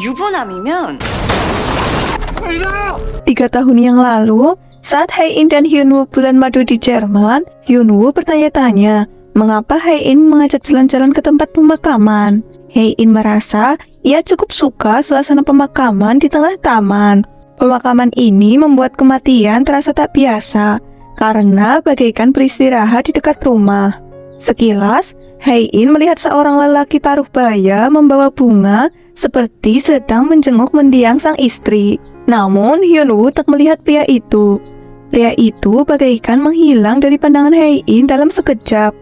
유부남이면 3 tahun yang lalu, saat Hae-in dan Hyunwoo bulan madu di Jerman, Hyunwoo bertanya-tanya mengapa Hae-in mengajak jalan-jalan ke tempat pemakaman. Hae-in merasa ia cukup suka suasana pemakaman di tengah taman. Pemakaman ini membuat kematian terasa tak biasa, karena bagaikan beristirahat di dekat rumah. Sekilas, Hae-in melihat seorang lelaki paruh baya membawa bunga seperti sedang menjenguk mendiang sang istri. Namun, Hyunwoo tak melihat pria itu. Pria itu bagaikan menghilang dari pandangan Hae-in dalam sekejap.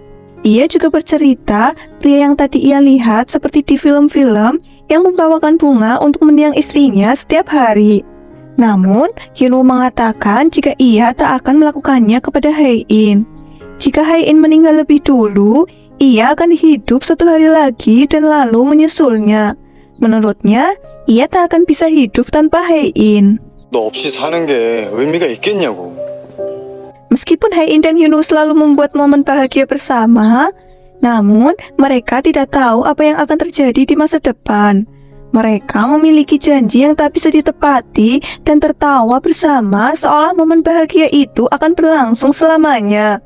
Ia juga bercerita pria yang tadi ia lihat seperti di film-film yang membawakan bunga untuk mendiang istrinya setiap hari. Namun, Hyunwoo mengatakan jika ia tak akan melakukannya kepada Hae-in. Jika Hae-in meninggal lebih dulu, ia akan hidup 1 hari lagi dan lalu menyusulnya. Menurutnya, ia tak akan bisa hidup tanpa Hae-in. 너 없이 사는 게 의미가 있겠냐고. Meskipun Hae-in dan Hyunwoo selalu membuat momen bahagia bersama, namun mereka tidak tahu apa yang akan terjadi di masa depan. Mereka memiliki janji yang tak bisa ditepati dan tertawa bersama seolah momen bahagia itu akan berlangsung selamanya.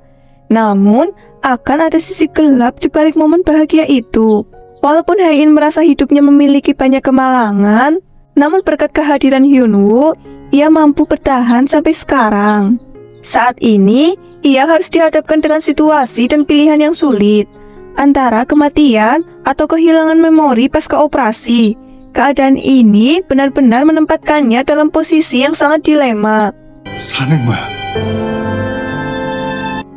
Namun, akan ada sisi gelap di balik momen bahagia itu. Walaupun Hae-in merasa hidupnya memiliki banyak kemalangan, namun berkat kehadiran Hyunwoo, ia mampu bertahan sampai sekarang. Saat ini, ia harus dihadapkan dengan situasi dan pilihan yang sulit, antara kematian atau kehilangan memori pasca operasi. Keadaan ini benar-benar menempatkannya dalam posisi yang sangat dilema. 사는 거야.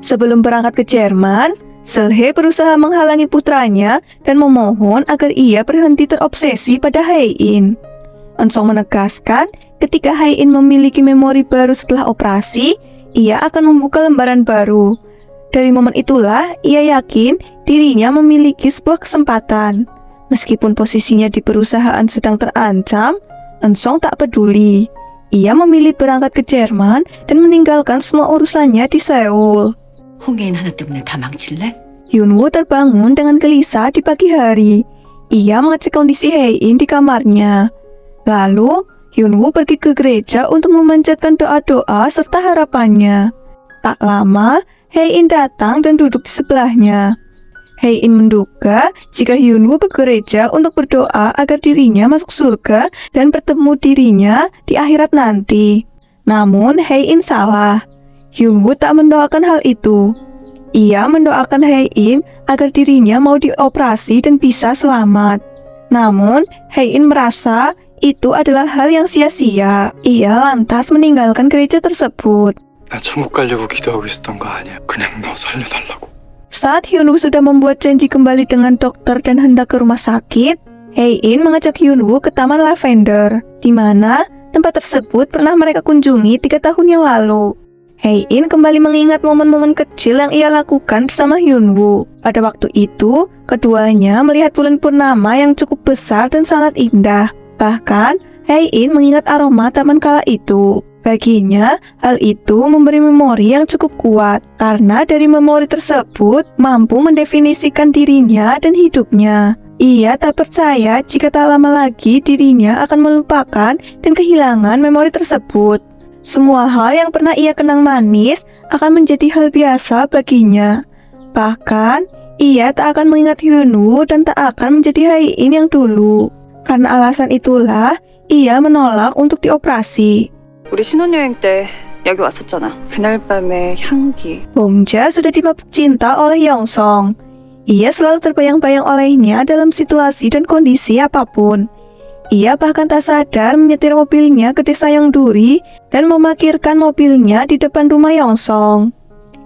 Sebelum berangkat ke Jerman, Seulhae berusaha menghalangi putranya dan memohon agar ia berhenti terobsesi pada Hae-in. Eun-sung menegaskan ketika Hae-in memiliki memori baru setelah operasi, ia akan membuka lembaran baru. Dari momen itulah ia yakin dirinya memiliki sebuah kesempatan. Meskipun posisinya di perusahaan sedang terancam, Eun-sung tak peduli. Ia memilih berangkat ke Jerman dan meninggalkan semua urusannya di Seoul. 홍해인 하나 때문에 다 망칠래? Hyunwoo terbangun dengan gelisah di pagi hari. Ia mengecek kondisi Hae-in di kamarnya. Lalu, Hyunwoo pergi ke gereja untuk memanjatkan doa-doa serta harapannya. Tak lama, Hae-in datang dan duduk di sebelahnya. Hae-in menduga jika Hyunwoo ke gereja untuk berdoa agar dirinya masuk surga dan bertemu dirinya di akhirat nanti. Namun, Hae-in salah. Hyunwoo tak mendoakan hal itu. Ia mendoakan Hae-in agar dirinya mau dioperasi dan bisa selamat. Namun, Hae-in merasa itu adalah hal yang sia-sia. Ia lantas meninggalkan gereja tersebut. 나 천국 가려고 기도하고 있었던 거 아니야. 그냥 너 살려달라고. Saat Hyunwoo sudah membuat janji kembali dengan dokter dan hendak ke rumah sakit, Hae-in mengajak Hyunwoo ke Taman Lavender, di mana tempat tersebut pernah mereka kunjungi 3 tahun yang lalu. Hae-in kembali mengingat momen-momen kecil yang ia lakukan bersama Hyunwoo. Pada waktu itu, keduanya melihat bulan purnama yang cukup besar dan sangat indah. Bahkan, Hae-in mengingat aroma taman kala itu. Baginya, hal itu memberi memori yang cukup kuat, karena dari memori tersebut mampu mendefinisikan dirinya dan hidupnya. Ia tak percaya jika tak lama lagi dirinya akan melupakan dan kehilangan memori tersebut. Semua hal yang pernah ia kenang manis akan menjadi hal biasa baginya. Bahkan, ia tak akan mengingat Hyunwoo dan tak akan menjadi Hae-in yang dulu. Karena alasan itulah, ia menolak untuk dioperasi. 우리 신혼여행 때 여기 왔었잖아. 그날 밤의 향기. Bongja sudah dimabuk cinta oleh Yongsong. Ia selalu terbayang-bayang olehnya dalam situasi dan kondisi apapun. Ia bahkan tak sadar menyetir mobilnya ke desa Yeongduri dan memarkirkan mobilnya di depan rumah Yongsong.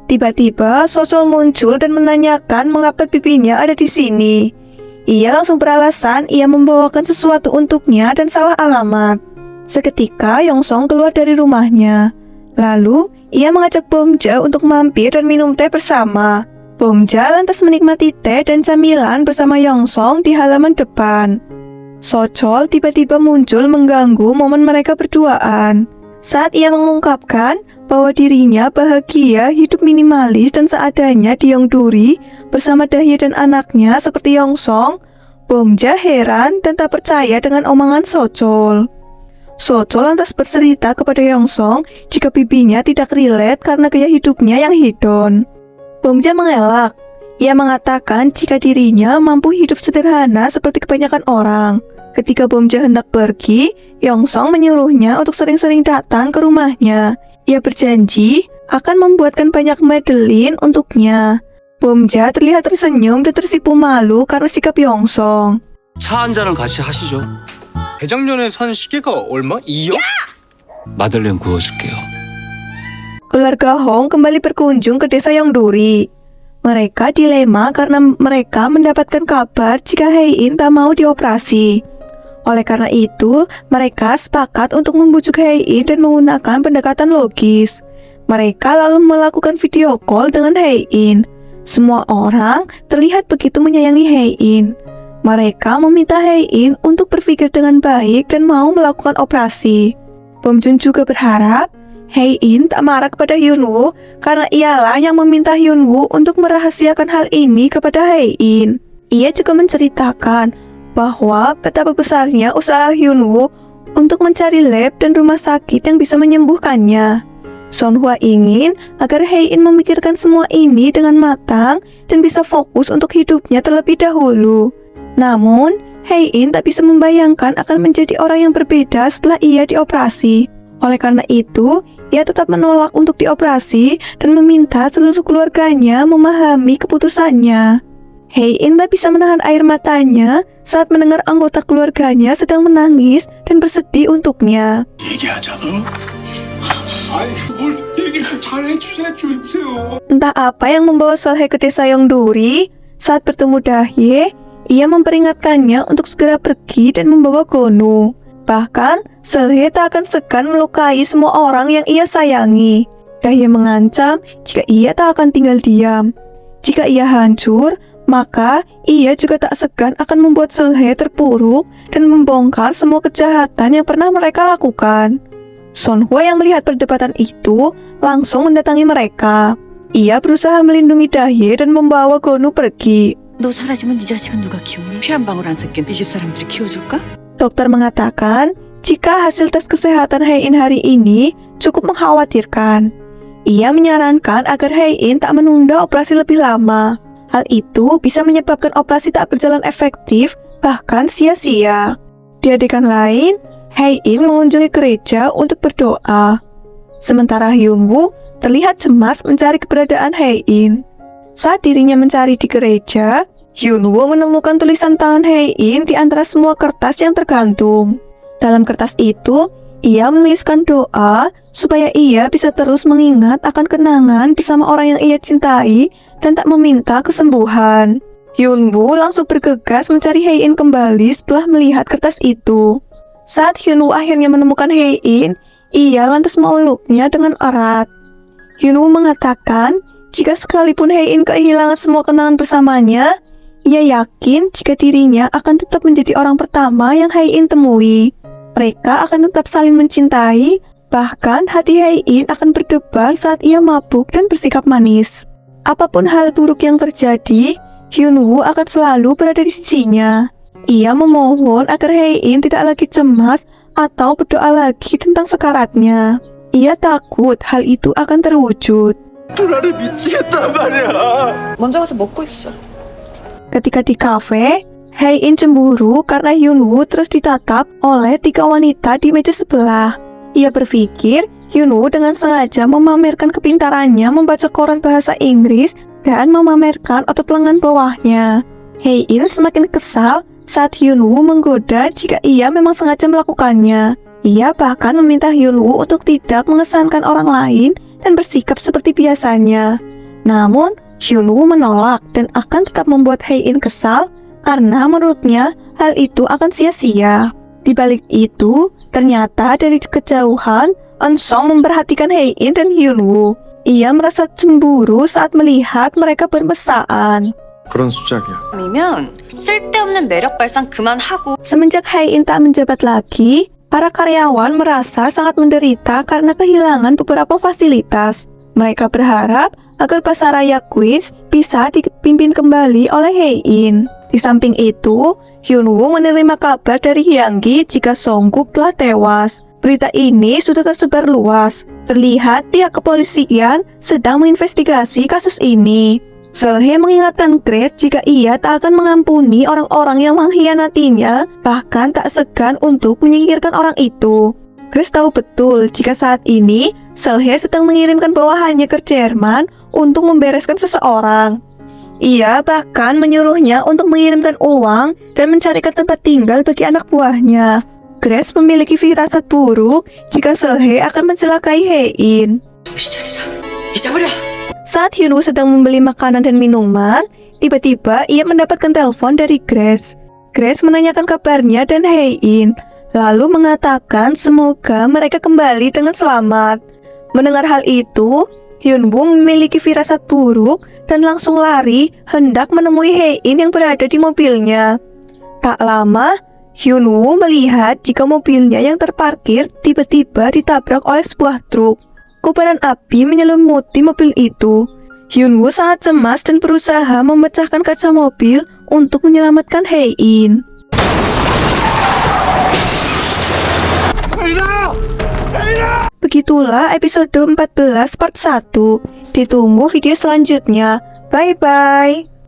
Tiba-tiba Sosol muncul dan menanyakan mengapa pipinya ada di sini. Ia langsung beralasan ia membawakan sesuatu untuknya dan salah alamat. Seketika Yongsong keluar dari rumahnya. Lalu ia mengajak Bongja untuk mampir dan minum teh bersama. Bongja lantas menikmati teh dan camilan bersama Yongsong di halaman depan. Sochol tiba-tiba muncul mengganggu momen mereka berduaan. Saat ia mengungkapkan bahwa dirinya bahagia hidup minimalis dan seadanya di Yeongduri bersama Dahye dan anaknya seperti Yongsong, Bomja heran dan tak percaya dengan omongan Socol. Socol lantas bercerita kepada Yongsong jika bibinya tidak relate karena gaya hidupnya yang hedon. Bomja mengelak. Ia mengatakan jika dirinya mampu hidup sederhana seperti kebanyakan orang. Ketika Bomja hendak pergi, Yongsong menyuruhnya untuk sering-sering datang ke rumahnya. Ia berjanji akan membuatkan banyak Madeline untuknya. Bomja terlihat tersenyum dan tersipu malu karena sikap Yongsong. 차 한 잔을 같이 하시죠. 대작년에 산 시계가 얼마? 2억? 마들렌 구워줄게요. Keluarga Hong kembali berkunjung ke desa Yongduri. Mereka dilema karena mereka mendapatkan kabar jika Hei-in tak mau dioperasi. Oleh karena itu, mereka sepakat untuk membujuk Hei-in dan menggunakan pendekatan logis. Mereka lalu melakukan video call dengan Hei-in. Semua orang terlihat begitu menyayangi Hei-in. Mereka meminta Hei-in untuk berpikir dengan baik dan mau melakukan operasi. Bom Jun juga berharap Hei-in tak marah kepada Hyunwoo karena ialah yang meminta Hyunwoo untuk merahasiakan hal ini kepada Hei-in. Ia juga menceritakan bahwa betapa besarnya usaha Hyunwoo untuk mencari lab dan rumah sakit yang bisa menyembuhkannya. Sonhwa ingin agar Hei-in memikirkan semua ini dengan matang dan bisa fokus untuk hidupnya terlebih dahulu. Namun, Hei-in tak bisa membayangkan akan menjadi orang yang berbeda setelah ia dioperasi. Oleh karena itu, ia tetap menolak untuk dioperasi dan meminta seluruh keluarganya memahami keputusannya. Hei-in tak bisa menahan air matanya saat mendengar anggota keluarganya sedang menangis dan bersedih untuknya. 얘기하자, 응? 아니, 뭘 얘기를 좀 잘해주세요. Entah apa yang membawa Solhe ke desa Yongduri. Saat bertemu Dahye, ia memperingatkannya untuk segera pergi dan membawa Gonu. Bahkan, Solhe tak akan segan melukai semua orang yang ia sayangi. Dahye mengancam jika ia tak akan tinggal diam. Jika ia hancur, maka ia juga tak segan akan membuat Solhe terpuruk dan membongkar semua kejahatan yang pernah mereka lakukan. Sonhwa yang melihat perdebatan itu langsung mendatangi mereka. Ia berusaha melindungi Dahye dan membawa Gonu pergi. 너 사라지면 네 자식은 누가 키우니? 피 한 방울 안 섞인 이 집 사람들이 키워줄까? Dokter mengatakan jika hasil tes kesehatan Hei-in hari ini cukup mengkhawatirkan. Ia menyarankan agar Hei-in tak menunda operasi lebih lama. Hal itu bisa menyebabkan operasi tak berjalan efektif, bahkan sia-sia. Di adegan lain, Hei-in mengunjungi gereja untuk berdoa. Sementara Hyunwoo terlihat cemas mencari keberadaan Hei-in. Saat dirinya mencari di gereja, Hyunwoo menemukan tulisan tangan Hei-in di antara semua kertas yang tergantung. Dalam kertas itu, ia menuliskan doa supaya ia bisa terus mengingat akan kenangan bersama orang yang ia cintai dan tak meminta kesembuhan. Hyunwoo langsung bergegas mencari Hei-in kembali setelah melihat kertas itu. Saat Hyunwoo akhirnya menemukan Hei-in, ia lantas memeluknya dengan erat. Hyunwoo mengatakan jika sekalipun Hei-in kehilangan semua kenangan bersamanya, ia yakin jika dirinya akan tetap menjadi orang pertama yang Hei-in temui. Mereka akan tetap saling mencintai, bahkan hati Hei-in akan berdebar saat ia mabuk dan bersikap manis. Apapun hal buruk yang terjadi, Hyunwoo akan selalu berada di sisinya. Ia memohon agar Hei-in tidak lagi cemas atau berdoa lagi tentang sekaratnya. Ia takut hal itu akan terwujud. 불안해 미치겠단 말이야. 먼저 가서 먹고 있어. Ketika di kafe, Hei-in cemburu karena Hyunwoo terus ditatap oleh 3 wanita di meja sebelah. Ia berpikir Hyunwoo dengan sengaja memamerkan kepintarannya membaca koran bahasa Inggris dan memamerkan otot lengan bawahnya. Hei-in semakin kesal saat Hyunwoo menggoda jika ia memang sengaja melakukannya. Ia bahkan meminta Hyunwoo untuk tidak mengesankan orang lain dan bersikap seperti biasanya. Namun, Hyunwoo menolak dan akan tetap membuat Hei-in kesal karena menurutnya hal itu akan sia-sia. Di balik itu, ternyata dari kejauhan, Eun-sung memperhatikan Hei-in dan Hyunwoo. Ia merasa cemburu saat melihat mereka bermesraan. 그런 수작이야. 아니면 쓸데없는 매력 발산 그만하고. Semenjak Hei-in tak menjabat lagi, para karyawan merasa sangat menderita karena kehilangan beberapa fasilitas. Mereka berharap agar Pasaraya Queens bisa dipimpin kembali oleh Hae-in. Di samping itu, Hyunwoo menerima kabar dari Hyanggi jika Songkuk telah tewas. Berita ini sudah tersebar luas. Terlihat pihak kepolisian sedang menginvestigasi kasus ini. Seolhae mengingatkan Grace jika ia tak akan mengampuni orang-orang yang mengkhianatinya, bahkan tak segan untuk menyingkirkan orang itu. Grace tahu betul jika saat ini Seolhae sedang mengirimkan bawahannya ke Jerman untuk membereskan seseorang. Ia bahkan menyuruhnya untuk mengirimkan uang dan mencarikan tempat tinggal bagi anak buahnya. Grace memiliki firasat buruk jika Seolhae akan mencelakai Hae-in. 정신 차리자. 잊어버려. Saat Hyunwoo sedang membeli makanan dan minuman, tiba-tiba ia mendapatkan telepon dari Grace. Grace menanyakan kabarnya dan Hae-in, lalu mengatakan semoga mereka kembali dengan selamat. Mendengar hal itu, Hyunwoo memiliki firasat buruk dan langsung lari hendak menemui Hae-in yang berada di mobilnya. Tak lama, Hyunwoo melihat jika mobilnya yang terparkir tiba-tiba ditabrak oleh sebuah truk. Kobaran api menyelimuti mobil itu. Hyunwoo sangat cemas dan berusaha memecahkan kaca mobil untuk menyelamatkan Hae-in. Begitulah episode 14 part 1. Ditunggu video selanjutnya. Bye-bye.